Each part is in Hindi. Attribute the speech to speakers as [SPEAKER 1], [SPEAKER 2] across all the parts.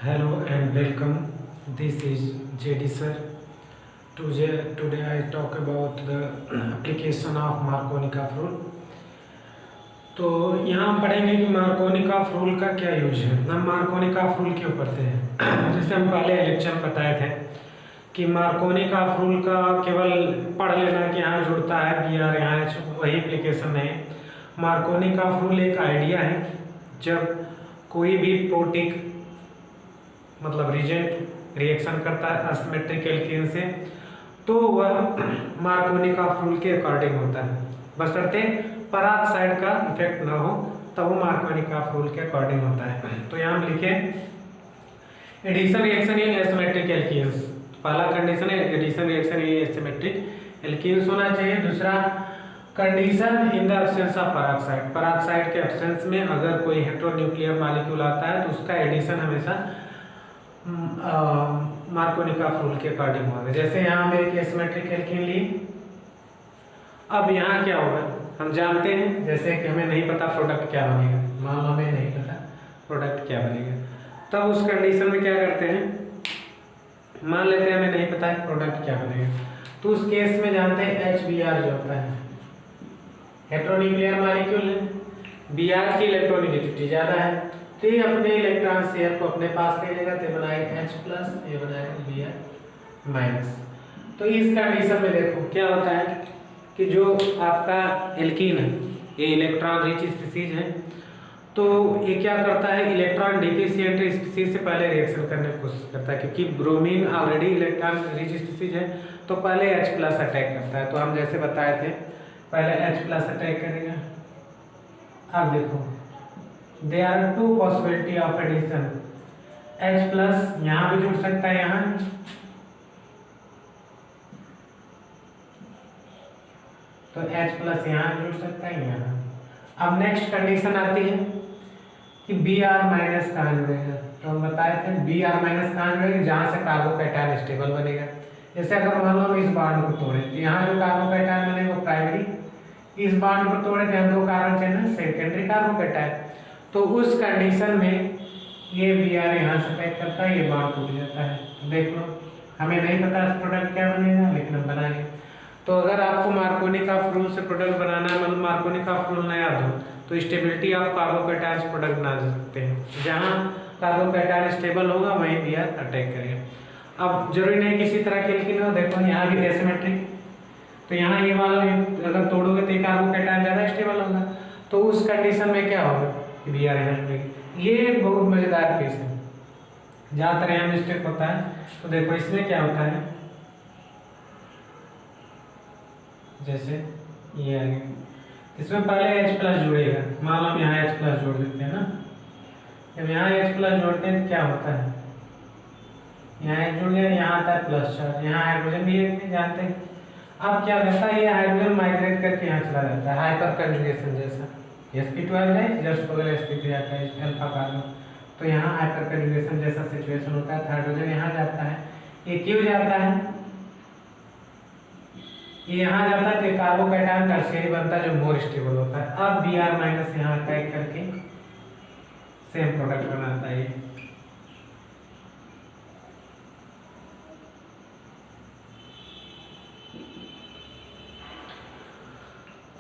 [SPEAKER 1] Hello and welcome. This is JD sir. Today I talk about the application of Markovnikov rule. तो यहाँ हम पढ़ेंगे कि मार्कोनिकॉफ रूल का क्या यूज है। हम मार्कोनिकॉफ रूल क्यों पढ़ते हैं। जैसे हम पहले लेक्चर में बताए थे कि मार्कोनिकॉफ रूल का केवल पढ़ लेना कि यहाँ जुड़ता है बी आर यहाँ एच, वही एप्लीकेशन है। मार्कोनिकॉफ रूल एक आइडिया है। जब कोई भी प्रोटिक मतलब रिजेंट रिएक्शन करता है एसिमेट्रिक एल्कीन से, तो वह मार्कोनिकॉफ रूल के अकॉर्डिंग होता है, बशर्ते पराक्साइड का इफेक्ट ना हो, तब वो मार्कोनिकॉफ रूल के अकॉर्डिंग होता है। तो यहाँ हम लिखे addition reaction in asymmetric alkenes. पहला कंडीशन है addition reaction in asymmetric alkenes होना चाहिए। दूसरा condition in the absence of peroxide. Peroxide के एब्सेंस में अगर कोई हेटेरोन्यूक्लियर मॉलिक्यूल आता है तो उसका एडिशन हमेशा मार्कोनिकॉफ रूल के अकॉर्डिंग होगा। जैसे यहाँ हम एक एसिमेट्रिक एल्कीन ली, अब यहाँ क्या होगा हम जानते हैं, जैसे कि हमें नहीं पता प्रोडक्ट क्या बनेगा, मान लो हमें नहीं पता प्रोडक्ट क्या बनेगा, तब उस कंडीशन में क्या करते हैं, मान लेते हैं हमें नहीं पता है प्रोडक्ट क्या बनेगा, तो उस केस में जानते हैं HBr जो होता है हेटेरोन्यूक्लियर मॉलिक्यूल है, Br की इलेक्ट्रोनेगेटिविटी ज़्यादा है, तो ये अपने इलेक्ट्रॉन शेयर को अपने पास ले लेगा, तो बनाएगा H+, ये बनाएगा Br-। तो इस कंडीशन में देखो क्या होता है कि जो आपका एल्कीन है ये इलेक्ट्रॉन रिच स्पीसीज है, तो ये क्या करता है इलेक्ट्रॉन डिफिशिएंट स्पीसीज से पहले रिएक्शन करने की कोशिश करता है, क्योंकि bromine already electron rich species है, तो पहले H+ अटैक करता है। तो हम जैसे बताए थे पहले H+ अटैक करेगा। अब देखो there are two possibility of addition, H+ यहाँ भी जुड़ सकता है, यहाँ तो H+ यहाँ जुड़ सकता है, यहाँ। अब नेक्स्ट कंडीशन आती है कि Br- कहाँ जुड़ेगा, तो हम बताए थे Br- कहाँ जुड़ेगा, जहाँ से कार्बोकैटायन स्टेबल बनेगा। जैसे अगर मान लो हम इस बॉन्ड को तोड़े तो यहाँ जो कार्बोकैटायन बनेगा वो प्राइमरी, इस बॉन्ड को तोड़े तो यहाँ 2 कार्बन चेन है सेकेंडरी कार्बोकैटायन, तो उस कंडीशन में ये Br यहाँ से अटैक करता है, ये बॉन्ड टूट जाता है। तो देख लो हमें नहीं पता प्रोडक्ट क्या बनेगा, लेकिन हम बनाएंगे। तो अगर आपको मार्कोनिकॉफ रूल से प्रोडक्ट बनाना है, मतलब मार्कोनिकॉफ रूल ना याद हो, तो स्टेबिलिटी ऑफ कार्बोकैटायंस प्रोडक्ट बना सकते हैं। जहाँ कार्बोकैटायन स्टेबल होगा वहीं Br अटैक करेगा। अब जरूरी नहीं किसी तरह के एल्कीन हो, देखो यहाँ भी एसिमेट्रिक, तो यहाँ ये वाला अगर तोड़ोगे तो कार्बोकैटायन ज़्यादा स्टेबल होगा, तो उस कंडीशन में क्या होगा कि Br यहाँ जुड़ेगी। ये बहुत मज़ेदार केस है, ज़्यादातर यहाँ मिस्टेक होता है। तो देखो इसमें क्या होता है, जैसे ये आ गया, इसमें पहले H+ जुड़ेगा, मान लो हम यहाँ H+ जोड़ देते हैं ना, जब यहाँ H+ जोड़ते हैं तो क्या होता है, यहाँ H जुड़ गया, यहाँ आता है प्लस चार्ज, यहाँ हाइड्रोजन भी जानते हैं। अब क्या करता है ये हाइड्रोजन माइग्रेट करके यहाँ चला जाता है, हाइपर कंजुगेशन जैसा, sp12 है जस्ट बगल sp3 आता है अल्फा कार्बन, तो यहाँ हाइपर कंजुगेशन जैसा सिचुएशन होता है, हाइड्रोजन यहाँ जाता है, ये क्यों जाता है, ये यहाँ जाता है तो कार्बोकैटायन टर्शियरी बनता है जो मोर स्टेबल होता है। अब Br- यहाँ अटैक करके सेम प्रोडक्ट बनाता है।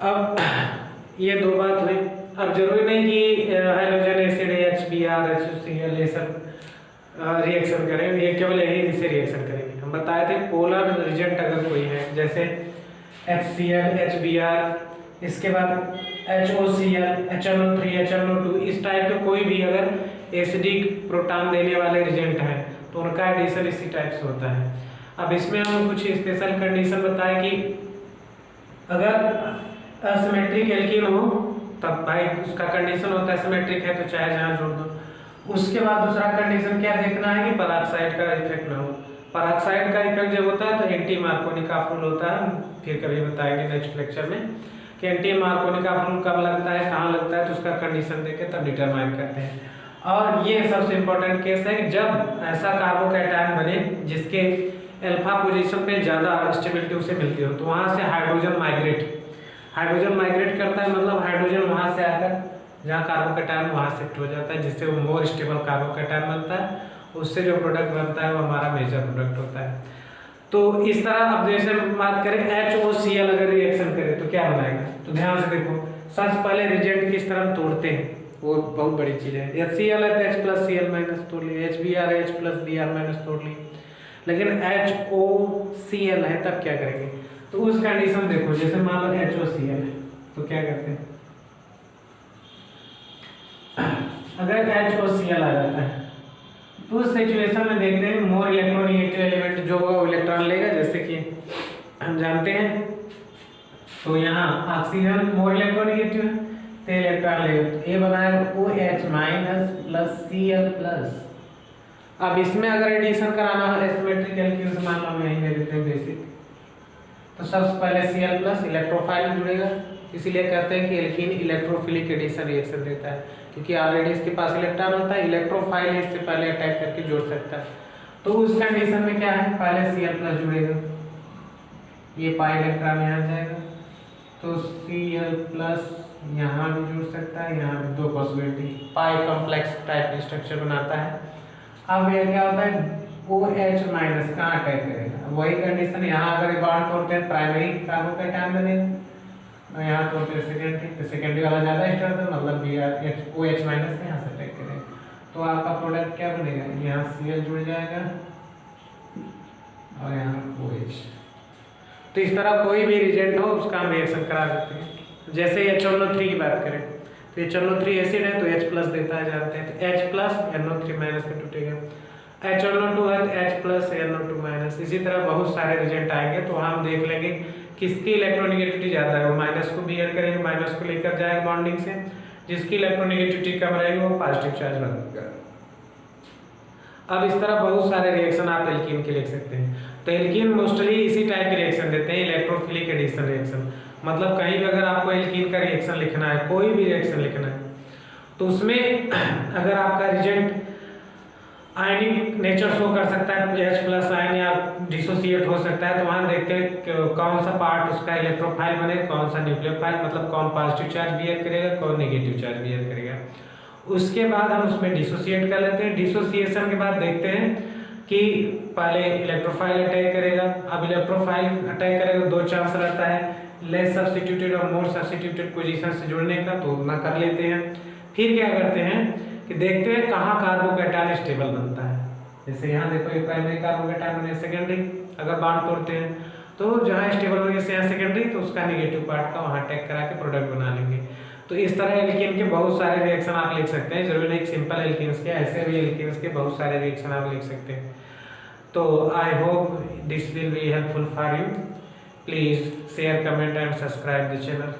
[SPEAKER 1] अब ये 2 बात हुई। अब जरूरी नहीं कि हाइड्रोजन एसिड HBr HCl ये सब रिएक्शन करें, ये केवल यही से रिएक्शन करेंगे। हम बताए थे पोलर रिजेंट अगर कोई है, जैसे HCl HBr, इसके बाद HOCl HNO3 HNO2, इस टाइप के कोई भी अगर एसिडिक प्रोटॉन देने वाले रिजेंट हैं तो उनका एडिशन इसी टाइप से होता है। अब इसमें हम कुछ स्पेशल कंडीशन बताए कि अगर असिमेट्रिक एल्कीन हो तब भाई उसका कंडीशन होता है एसिमेट्रिक है तो चाहे जहाँ जोड़ दो। उसके बाद दूसरा कंडीशन क्या देखना है कि पराक्साइड का इफेक्ट ना हो। पराक्साइड का इफेक्ट जब होता है तो एंटी मार्कोनिकॉफ रूल होता है, फिर कभी बताएंगे नेक्स्ट लेक्चर में कि एंटी मार्कोनिकॉफ रूल कब लगता है, कहाँ लगता है, तो उसका कंडीशन देके तब डिटरमाइन करते हैं। और ये सबसे इम्पोर्टेंट केस है कि जब ऐसा कार्बोकैटायन बने जिसके अल्फा पोजीशन पे ज़्यादा स्टेबिलिटी उसे मिलती हो, तो वहाँ से हाइड्रोजन माइग्रेट करता है, मतलब हाइड्रोजन वहाँ से आकर जहाँ कार्बोकैटायन वहाँ शिफ्ट हो जाता है, जिससे वो मोर स्टेबल कार्बोकैटायन बनता है उससे जो प्रोडक्ट बनता है वो हमारा मेजर प्रोडक्ट होता है। तो इस तरह अब जैसे बात करें HOCl अगर रिएक्शन करे तो क्या बनाएगा, तो ध्यान से देखो, सबसे पहले रिएजेंट किस तरह तोड़ते हैं, वो बहुत बड़ी चीज़ है। HCl है तो H+Cl- तोड़ ली, HBr है H+Br- तोड़ ली, लेकिन HOCl है तब क्या करेंगे, तो उस कंडीशन देखो, जैसे मान लो HOCl है तो क्या करते हैं, अगर HOCl आ जाता है तो उस सिचुएशन में देखते हैं मोर इलेक्ट्रोनेगेटिव एलिमेंट जो होगा वो इलेक्ट्रॉन लेगा, जैसे कि हम जानते हैं, तो यहाँ ऑक्सीजन मोर इलेक्ट्रोनेगेटिव है तो इलेक्ट्रॉन लेगा, तो ये बनाएगा OH- + Cl+। अब इसमें अगर एडिशन कराना है एसिमेट्रिक एल्कीन से, मान लो हम यहीं ले लेते हैं बेसिक, तो सबसे पहले Cl+ इलेक्ट्रोफाइल जुड़ेगा, इसीलिए कहते हैं कि एल्कीन इलेक्ट्रोफिलिक एडिशन रिएक्शन देता है, क्योंकि ऑलरेडी इसके पास इलेक्ट्रॉन होता है, इलेक्ट्रोफाइल इससे पहले अटैक करके जोड़ सकता है। तो उस कंडीशन में क्या है, पहले Cl+ जुड़ेगा, ये पाई इलेक्ट्रॉन यहाँ जाएगा, तो Cl+ यहाँ भी जुड़ सकता है, यहाँ भी दो पॉसिबिलिटी, पाई कॉम्प्लेक्स टाइप स्ट्रक्चर बनाता है। अब ये क्या होता है, OH- कहाँ अटैक करेगा, वही कंडीशन यहाँ अगर बॉन्ड तोड़ते हैं प्राइमरी कार्बोकैटायन बनेगा, और यहाँ तोड़ते हैं सेकेंडरी, तो सेकेंडरी वाला ज़्यादा स्ट्रेंथ है, मतलब OH- यहाँ से अटैक करेगा, तो आपका प्रोडक्ट क्या बनेगा, यहाँ Cl जुड़ जाएगा और यहाँ OH। तो इस तरह कोई भी रिएजेंट हो उसका हम रिएक्शन करा देते हैं। जैसे HNO3 की बात करें तो HNO3 एसिड है तो H+ देता है, जानते हैं, तो H+ NO3- का टूटेगा, HNO2 है तो H+ NO2-। इसी तरह बहुत सारे रिएजेंट आएंगे तो हम देख लेंगे किसकी इलेक्ट्रोनेगेटिविटी ज़्यादा है, वो माइनस को बियर करेंगे, माइनस को लेकर जाएगा बॉन्डिंग से, जिसकी इलेक्ट्रोनेगेटिविटी कम रहेगी वो पॉजिटिव चार्ज बनेगा। अब इस तरह बहुत सारे रिएक्शन आप एल्कीन के लिख सकते हैं। तो एल्कीन मोस्टली इसी टाइप के रिएक्शन देते हैं, इलेक्ट्रोफिलिक एडिशन रिएक्शन, मतलब कहीं भी अगर आपको एल्कीन का रिएक्शन लिखना है, कोई भी रिएक्शन लिखना है, तो उसमें अगर आपका रिएजेंट आयनिक नेचर शो कर सकता है, H+ आयन या डिसोसिएट हो सकता है, तो वहाँ देखते हैं कौन सा पार्ट उसका इलेक्ट्रोफाइल बनेगा, कौन सा न्यूक्लियोफाइल, मतलब कौन पॉजिटिव चार्ज बियर करेगा, कौन नेगेटिव चार्ज बियर करेगा। उसके बाद हम उसमें डिसोसिएट कर लेते हैं, डिसोसिएशन के बाद देखते हैं कि पहले इलेक्ट्रोफाइल अटैक करेगा, अब इलेक्ट्रोफाइल अटैक करेगा, दो चांस रहता है, लेस सब्स्टिट्यूटेड और मोर सब्स्टिट्यूटेड पोजीशन से जुड़ने का, तो उतना कर लेते हैं। फिर क्या करते हैं कि देखते हैं कहाँ कार्बोकैटायन स्टेबल बनता है, जैसे यहाँ देखो ये प्राइमरी कार्बोकैटायन बने, सेकेंडरी अगर बॉन्ड तोड़ते हैं तो जहाँ स्टेबल बने से यहाँ सेकेंडरी, तो उसका नेगेटिव पार्ट का वहाँ अटैक करा के प्रोडक्ट बना लेंगे। तो इस तरह एल्कीन के बहुत सारे रिएक्शन आप लिख सकते हैं, जरूरी नहीं सिंपल एल्कीन्स के, ऐसे भी एल्कीन्स के बहुत सारे रिएक्शन आप लिख सकते हैं। तो I hope this will be helpful for you, please share, comment and subscribe the channel.